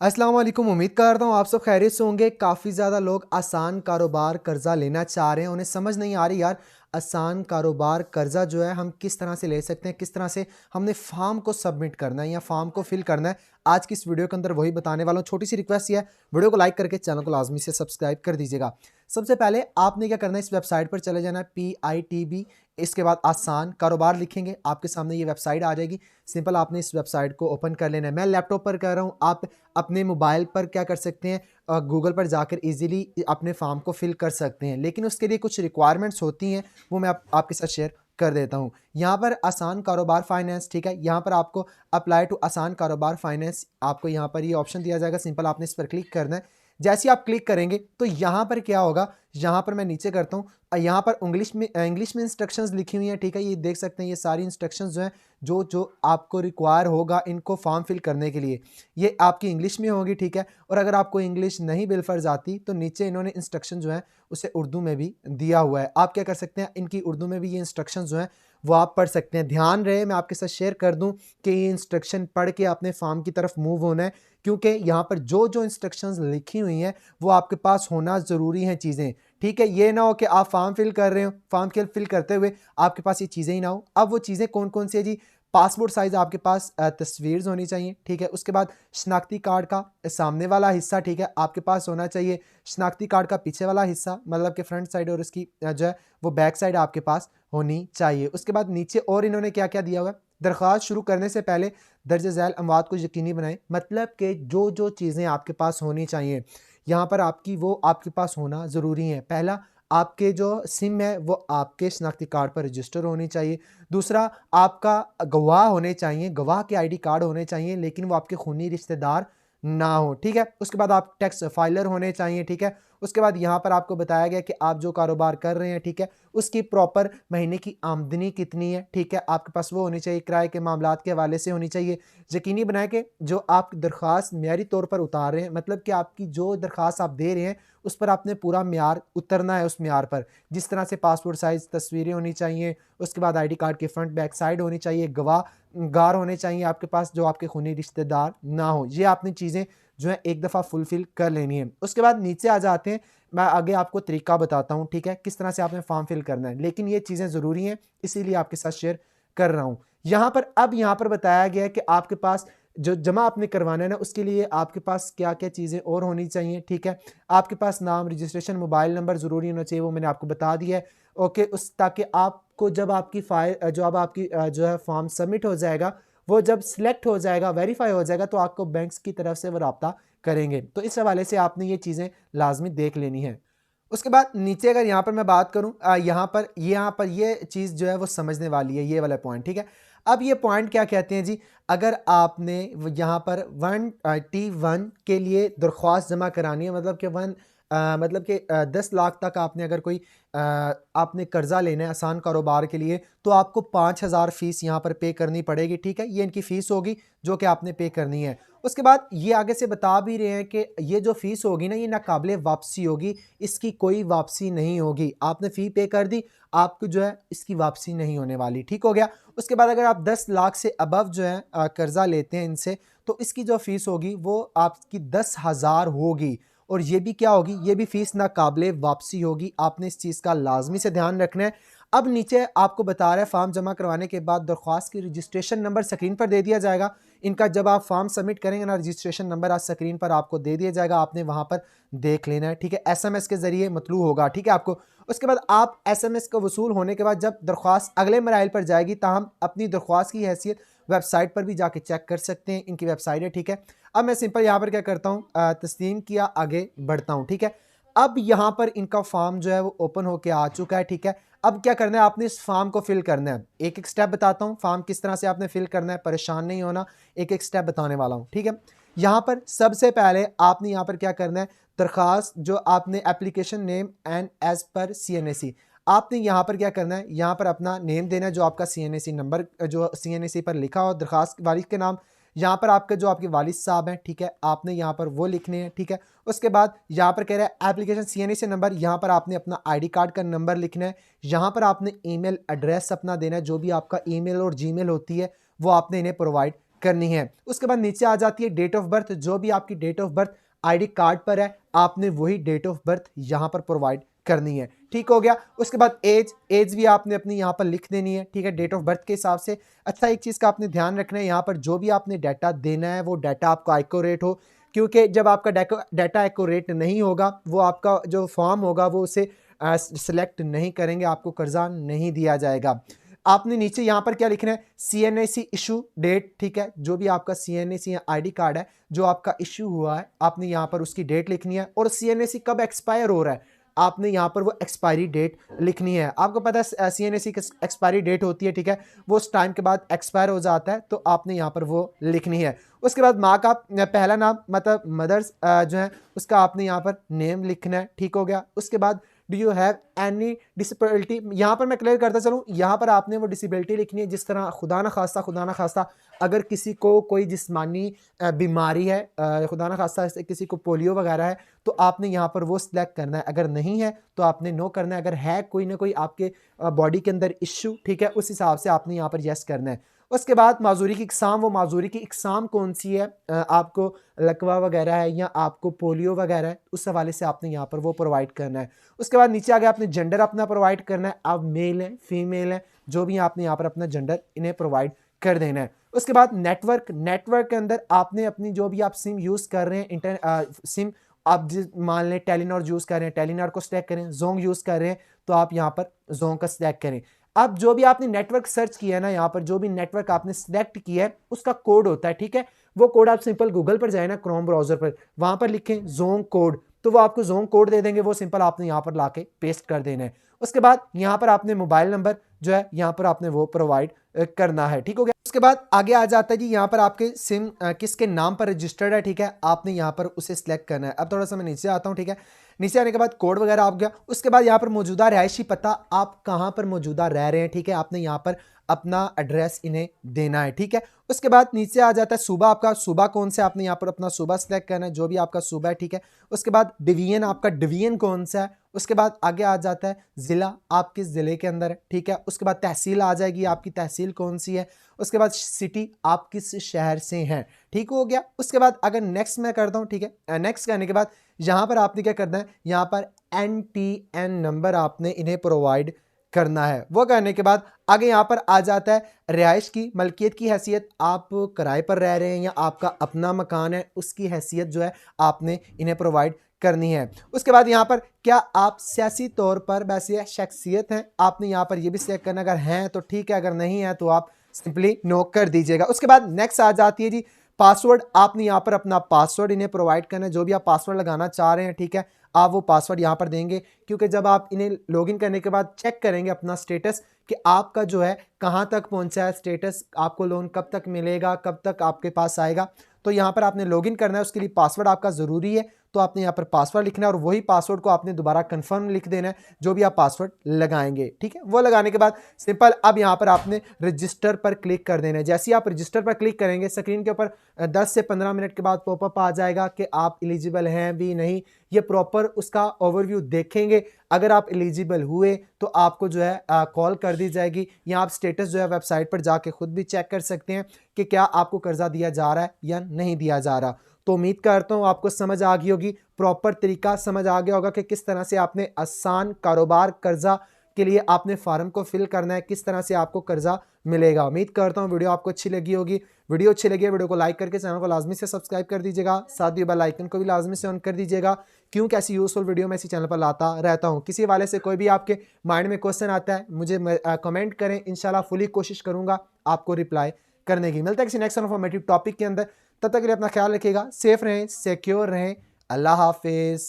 अस्सलाम वालेकुम। उम्मीद करता हूँ आप सब खैरियत से होंगे। काफ़ी ज़्यादा लोग आसान कारोबार कर्ज़ा लेना चाह रहे हैं, उन्हें समझ नहीं आ रही यार आसान कारोबार कर्ज़ा जो है हम किस तरह से ले सकते हैं, किस तरह से हमने फॉर्म को सबमिट करना है या फॉर्म को फिल करना है। आज की इस वीडियो के अंदर वही बताने वाला हूँ। छोटी सी रिक्वेस्ट ये है, वीडियो को लाइक करके चैनल को लाजमी से सब्सक्राइब कर दीजिएगा। सबसे पहले आपने क्या करना है, इस वेबसाइट पर चले जाना है PITB, इसके बाद आसान कारोबार लिखेंगे, आपके सामने ये वेबसाइट आ जाएगी। सिंपल आपने इस वेबसाइट को ओपन कर लेना है। मैं लैपटॉप पर कर रहा हूँ, आप अपने मोबाइल पर क्या कर सकते हैं, गूगल पर जाकर इजीली अपने फॉर्म को फिल कर सकते हैं, लेकिन उसके लिए कुछ रिक्वायरमेंट्स होती हैं, वो मैं आपके साथ शेयर कर देता हूँ। यहाँ पर आसान कारोबार फाइनेंस, ठीक है, यहाँ पर आपको अप्लाई टू आसान कारोबार फाइनेंस, आपको यहाँ पर ये ऑप्शन दिया जाएगा। सिंपल आपने इस पर क्लिक करना है। जैसे ही आप क्लिक करेंगे तो यहाँ पर क्या होगा, यहाँ पर मैं नीचे करता हूँ, यहाँ पर इंग्लिश में इंस्ट्रक्शंस लिखी हुई हैं, ठीक है, ये देख सकते हैं। ये सारी इंस्ट्रक्शंस जो हैं, जो जो आपको रिक्वायर होगा इनको फॉर्म फिल करने के लिए, ये आपकी इंग्लिश में होगी, ठीक है। और अगर आपको इंग्लिश नहीं बिलफर्ज आती तो नीचे इन्होंने इंस्ट्रक्शन जो है उसे उर्दू में भी दिया हुआ है। आप क्या कर सकते हैं, इनकी उर्दू में भी ये इंस्ट्रक्शन जो हैं वो आप पढ़ सकते हैं। ध्यान रहे, मैं आपके साथ शेयर कर दूं कि ये इंस्ट्रक्शन पढ़ के अपने फॉर्म की तरफ मूव होना है, क्योंकि यहाँ पर जो जो इंस्ट्रक्शंस लिखी हुई हैं वो आपके पास होना ज़रूरी हैं चीज़ें, ठीक है। ये ना हो कि आप फॉर्म फिल कर रहे हो, फॉर्म फिल करते हुए आपके पास ये चीज़ें ही ना हो। अब वो चीज़ें कौन कौन सी है जी? पासपोर्ट साइज़ आपके पास तस्वीर होनी चाहिए, ठीक है। उसके बाद शनाख्ती कार्ड का सामने वाला हिस्सा, ठीक है, आपके पास होना चाहिए। शनाख्ती कार्ड का पीछे वाला हिस्सा, मतलब कि फ्रंट साइड, और उसकी जो है वो बैक साइड आपके पास होनी चाहिए। उसके बाद नीचे और इन्होंने क्या क्या दिया हुआ है, दरख्वास्त शुरू करने से पहले दर्ज झैल अमवात को यकीनी बनाएं, मतलब कि जो जो चीज़ें आपके पास होनी चाहिए यहाँ पर आपकी, वो आपके पास होना ज़रूरी है। पहला, आपके जो सिम है वो आपके शनाख्ती कार्ड पर रजिस्टर होनी चाहिए। दूसरा, आपका गवाह होने चाहिए, गवाह के आईडी कार्ड होने चाहिए, लेकिन वो आपके खूनी रिश्तेदार ना हो, ठीक है। उसके बाद आप टैक्स फाइलर होने चाहिए, ठीक है। उसके बाद यहाँ पर आपको बताया गया कि आप जो कारोबार कर रहे हैं, ठीक है, उसकी प्रॉपर महीने की आमदनी कितनी है, ठीक है, आपके पास वो होनी चाहिए। किराए के मामलात के हवाले से होनी चाहिए। यकीनी बनाए कि जो आप दरख्वास्त म्यारी तौर पर उतार रहे हैं, मतलब कि आपकी जो दरख्वास्त आप दे रहे हैं उस पर आपने पूरा म्यार उतरना है, उस म्यार पर जिस तरह से पासपोर्ट साइज़ तस्वीरें होनी चाहिए। उसके बाद आईडी कार्ड की फ्रंट बैक साइड होनी चाहिए। गवाह गार होने चाहिए आपके पास जो आपके खूनी रिश्तेदार ना हो। ये आपने चीज़ें जो है एक दफ़ा फुलफिल कर लेनी है। उसके बाद नीचे आ जाते हैं, मैं आगे आपको तरीका बताता हूँ, ठीक है, किस तरह से आपने फॉर्म फिल करना है, लेकिन ये चीज़ें ज़रूरी हैं इसीलिए आपके साथ शेयर कर रहा हूँ। यहाँ पर अब यहाँ पर बताया गया है कि आपके पास जो जमा आपने करवाना है ना, उसके लिए आपके पास क्या क्या चीज़ें और होनी चाहिए, ठीक है। आपके पास नाम, रजिस्ट्रेशन, मोबाइल नंबर ज़रूरी होना चाहिए, वो मैंने आपको बता दिया है। ओके, उस ताकि आपको जब आपकी फाइल जो अब आपकी जो है फॉर्म सबमिट हो जाएगा, वो जब सिलेक्ट हो जाएगा, वेरीफाई हो जाएगा, तो आपको बैंक्स की तरफ से वो राब्ता करेंगे। तो इस हवाले से आपने ये चीज़ें लाजमी देख लेनी है। उसके बाद नीचे अगर यहाँ पर मैं बात करूँ, यहाँ पर ये चीज़ जो है वो समझने वाली है, ये वाला पॉइंट, ठीक है। अब ये पॉइंट क्या कहते हैं जी, अगर आपने यहाँ पर 1T1 के लिए दरख्वास्त जमा करानी है, मतलब कि 10 लाख तक आपने अगर कोई आपने कर्जा लेना है आसान कारोबार के लिए, तो आपको 5,000 फीस यहाँ पर पे करनी पड़ेगी, ठीक है। ये इनकी फ़ीस होगी जो कि आपने पे करनी है। उसके बाद ये आगे से बता भी रहे हैं कि ये जो फ़ीस होगी ना, ये नाकाबिले वापसी होगी, इसकी कोई वापसी नहीं होगी। आपने फ़ी पे कर दी, आपको जो है इसकी वापसी नहीं होने वाली, ठीक हो गया। उसके बाद अगर आप 10 लाख से अबव जो है कर्जा लेते हैं इनसे, तो इसकी जो फ़ीस होगी वो आपकी 10,000 होगी, और ये भी क्या होगी, ये भी फ़ीस नाकाबिले वापसी होगी। आपने इस चीज़ का लाजमी से ध्यान रखना है। अब नीचे आपको बता रहा है, फॉर्म जमा करवाने के बाद दरख्वास्त की रजिस्ट्रेशन नंबर स्क्रीन पर दे दिया जाएगा। इनका जब आप फॉर्म सबमिट करेंगे ना, रजिस्ट्रेशन नंबर आज स्क्रीन पर आपको दे दिया जाएगा, आपने वहां पर देख लेना है, ठीक है। SMS के जरिए मतलू होगा, ठीक है आपको। उसके बाद आप SMS का वसूल होने के बाद जब दरख्वास्त अगले मराइल पर जाएगी, ताहम अपनी दरख्वास्त की हैसियत वेबसाइट पर भी जाके चेक कर सकते हैं, इनकी वेबसाइट है, ठीक है। अब मैं सिंपल यहाँ पर क्या करता हूँ, तस्लीम किया, आगे बढ़ता हूँ, ठीक है। अब यहाँ पर इनका फॉर्म जो है वो ओपन होके आ चुका है, ठीक है। अब क्या करना है, आपने इस फॉर्म को फिल करना है। एक एक स्टेप बताता हूँ, फॉर्म किस तरह से आपने फिल करना है, परेशान नहीं होना, एक एक स्टेप बताने वाला हूँ, ठीक है। यहाँ पर सबसे पहले आपने यहाँ पर क्या करना है, दरखास्त जो आपने एप्लीकेशन नेम एंड एज पर CNAC, आपने यहाँ पर क्या करना है, यहाँ पर अपना नेम देना है, जो आपका CNAC नंबर जो CNAC पर लिखा हो, दरखास्त वालिद के नाम, यहाँ पर आपके जो आपके वालिद साहब हैं, ठीक है, आपने यहाँ पर वो लिखने हैं, ठीक है। उसके बाद यहाँ पर कह रहा है एप्लीकेशन CNAC नंबर, यहाँ पर आपने अपना ID कार्ड का नंबर लिखना है। यहाँ पर आपने ईमेल एड्रेस अपना देना है, जो भी आपका ईमेल और जीमेल होती है वो आपने इन्हें प्रोवाइड करनी है। उसके बाद नीचे आ जाती है डेट ऑफ बर्थ, जो भी आपकी date of birth ID card पर है आपने वही डेट ऑफ बर्थ यहां पर प्रोवाइड करनी है। ठीक हो गया। उसके बाद एज भी आपने अपनी यहां पर लिख देनी है, ठीक है, डेट ऑफ बर्थ के हिसाब से। अच्छा, एक चीज का आपने ध्यान रखना है, यहां पर जो भी आपने डाटा देना है वो डाटा आपका एक्यूरेट हो, क्योंकि जब आपका डाटा एक्यूरेट नहीं होगा वो आपका जो फॉर्म होगा वो उसे सिलेक्ट नहीं करेंगे, आपको कर्जा नहीं दिया जाएगा। आपने नीचे यहां पर क्या लिखना है, CNAC इशू डेट, ठीक है, जो भी आपका CNAC आईडी कार्ड है जो आपका इशू हुआ है आपने यहां पर उसकी डेट लिखनी है, और CNAC कब एक्सपायर हो रहा है आपने यहां पर वो एक्सपायरी डेट लिखनी है। आपको पता है CNAC की एक्सपायरी डेट होती है, ठीक है, वो उस टाइम के बाद एक्सपायर हो जाता है, तो आपने यहां पर वो लिखनी है। उसके बाद माँ का पहला नाम मतलब मदर्स जो है उसका आपने यहाँ पर नेम लिखना है। ठीक हो गया। उसके बाद do you have any disability, यहाँ पर मैं क्लियर करता चलूँ, यहाँ पर आपने वो डिसेबिलिटी लिखनी है जिस तरह खुदा ना खास्ता अगर किसी को कोई जिस्मानी बीमारी है, खुदा ना खास्ता किसी को पोलियो वगैरह है, तो आपने यहाँ पर वो सिलेक्ट करना है। अगर नहीं है तो आपने नो करना है। अगर है कोई ना कोई आपके बॉडी के अंदर इश्यू, ठीक है, उस हिसाब से आपने यहाँ पर यस करना है। उसके बाद माजूरी की इकसाम, वो माजूरी की इकसाम कौन सी है, आपको लकवा वगैरह है या आपको पोलियो वगैरह है, उस हवाले से आपने यहाँ पर वो प्रोवाइड करना है। उसके बाद नीचे आगे आपने जेंडर अपना प्रोवाइड करना है, आप मेल हैं फीमेल हैं जो भी आपने यहाँ पर अपना जेंडर इन्हें प्रोवाइड कर देना है। उसके बाद नेटवर्क के अंदर आपने अपनी जो भी आप सिम यूज़ कर रहे हैं, सिम आप मान लें टेलीनॉर यूज़ कर रहे हैं, टेलीनॉर को सिलेक्ट करें, जोंग यूज़ कर रहे हैं तो आप यहाँ पर जोंग का सिलेक्ट करें। अब जो भी आपने नेटवर्क सर्च किया है ना, यहाँ पर जो भी नेटवर्क आपने सिलेक्ट किया है उसका कोड होता है, ठीक है, वो कोड आप सिंपल गूगल पर जाए ना, क्रोम ब्राउजर पर, वहां पर लिखें जोंग कोड, तो वो आपको जोंग कोड दे देंगे, वो सिंपल आपने यहाँ पर लाके पेस्ट कर देना है। उसके बाद यहाँ पर आपने मोबाइल नंबर जो है यहाँ पर आपने वो प्रोवाइड करना है। ठीक हो गया। उसके बाद आगे आ जाता है जी, यहाँ पर आपके सिम किसके नाम पर रजिस्टर्ड है, ठीक है, आपने यहाँ पर उसे सिलेक्ट करना है। अब थोड़ा सा मैं नीचे आता हूँ, ठीक है, नीचे आने के बाद कोड वगैरह आ गया। उसके बाद यहाँ पर मौजूदा रिहायशी पता, आप कहाँ पर मौजूदा रह रहे हैं, ठीक है, आपने यहाँ पर अपना एड्रेस इन्हें देना है। ठीक है। उसके बाद नीचे आ जाता है सूबा, आपका सूबा कौन सा है, आपने यहाँ पर अपना सूबा सिलेक्ट करना है, जो भी आपका सूबा है। ठीक है। उसके बाद डिवीजन, आपका डिवीजन कौन सा है। उसके बाद आगे आ जाता है जिला, आप किस जिले के अंदर है। ठीक है। उसके बाद तहसील आ जाएगी, आपकी तहसील कौन सी है। उसके बाद सिटी, आप किस शहर से हैं। ठीक हो गया। उसके बाद अगर नेक्स्ट मैं करता हूँ, ठीक है, नेक्स्ट करने के बाद यहाँ पर आपने क्या करना है, यहाँ पर NTN नंबर आपने इन्हें प्रोवाइड करना है। वो करने के बाद आगे यहाँ पर आ जाता है रिहाइश की मलकियत की हैसियत, आप किराए पर रह रहे हैं या आपका अपना मकान है, उसकी हैसियत जो है आपने इन्हें प्रोवाइड करनी है। उसके बाद यहाँ पर क्या आप सियासी तौर पर वैसे शख्सियत हैं, आपने यहाँ पर ये भी सिलेक्ट करना, अगर हैं तो ठीक है, अगर नहीं है तो आप सिंपली नो कर दीजिएगा। उसके बाद नेक्स्ट आ जाती है जी पासवर्ड, आपने यहाँ पर अपना पासवर्ड इन्हें प्रोवाइड करना है, जो भी आप पासवर्ड लगाना चाह रहे हैं। ठीक है। आप वो पासवर्ड यहाँ पर देंगे, क्योंकि जब आप इन्हें लॉगिन करने के बाद चेक करेंगे अपना स्टेटस कि आपका जो है कहाँ तक पहुँचा है स्टेटस, आपको लोन कब तक मिलेगा, कब तक आपके पास आएगा, तो यहाँ पर आपने लॉगिन करना है, उसके लिए पासवर्ड आपका ज़रूरी है। तो आपने यहाँ पर पासवर्ड लिखना है और वही पासवर्ड को आपने दोबारा कंफर्म लिख देना है, जो भी आप पासवर्ड लगाएंगे। ठीक है। वो लगाने के बाद सिंपल अब यहाँ पर आपने रजिस्टर पर क्लिक कर देना है। जैसे ही आप रजिस्टर पर क्लिक करेंगे, स्क्रीन के ऊपर 10 से 15 मिनट के बाद पॉपअप आ जाएगा कि आप एलिजिबल हैं भी नहीं, ये प्रॉपर उसका ओवरव्यू देखेंगे। अगर आप एलिजिबल हुए तो आपको जो है कॉल कर दी जाएगी, या आप स्टेटस जो है वेबसाइट पर जाके खुद भी चेक कर सकते हैं कि क्या आपको कर्जा दिया जा रहा है या नहीं दिया जा रहा। तो उम्मीद करता हूँ आपको समझ आ गई होगी, प्रॉपर तरीका समझ आ गया होगा कि किस तरह से आपने आसान कारोबार कर्जा के लिए आपने फार्म को फिल करना है, किस तरह से आपको कर्जा मिलेगा। उम्मीद करता हूँ वीडियो आपको अच्छी लगी होगी। वीडियो अच्छी लगी है, वीडियो को लाइक करके चैनल को लाजमी से सब्सक्राइब कर दीजिएगा, साथ ही बेल आइकन को भी लाजमी से ऑन कर दीजिएगा, क्योंकि ऐसी यूजफुल वीडियो मैं इसी चैनल पर लाता रहता हूँ। किसी वाले से कोई भी आपके माइंड में क्वेश्चन आता है, मुझे कमेंट करें, इंशाल्लाह फुली कोशिश करूंगा आपको रिप्लाई करने की। मिलता है किसी नेक्स्ट इन्फॉर्मेटिव टॉपिक के अंदर, तब तक के लिए अपना ख्याल रखिएगा, सेफ रहें, सिक्योर रहें। अल्लाह हाफिज़।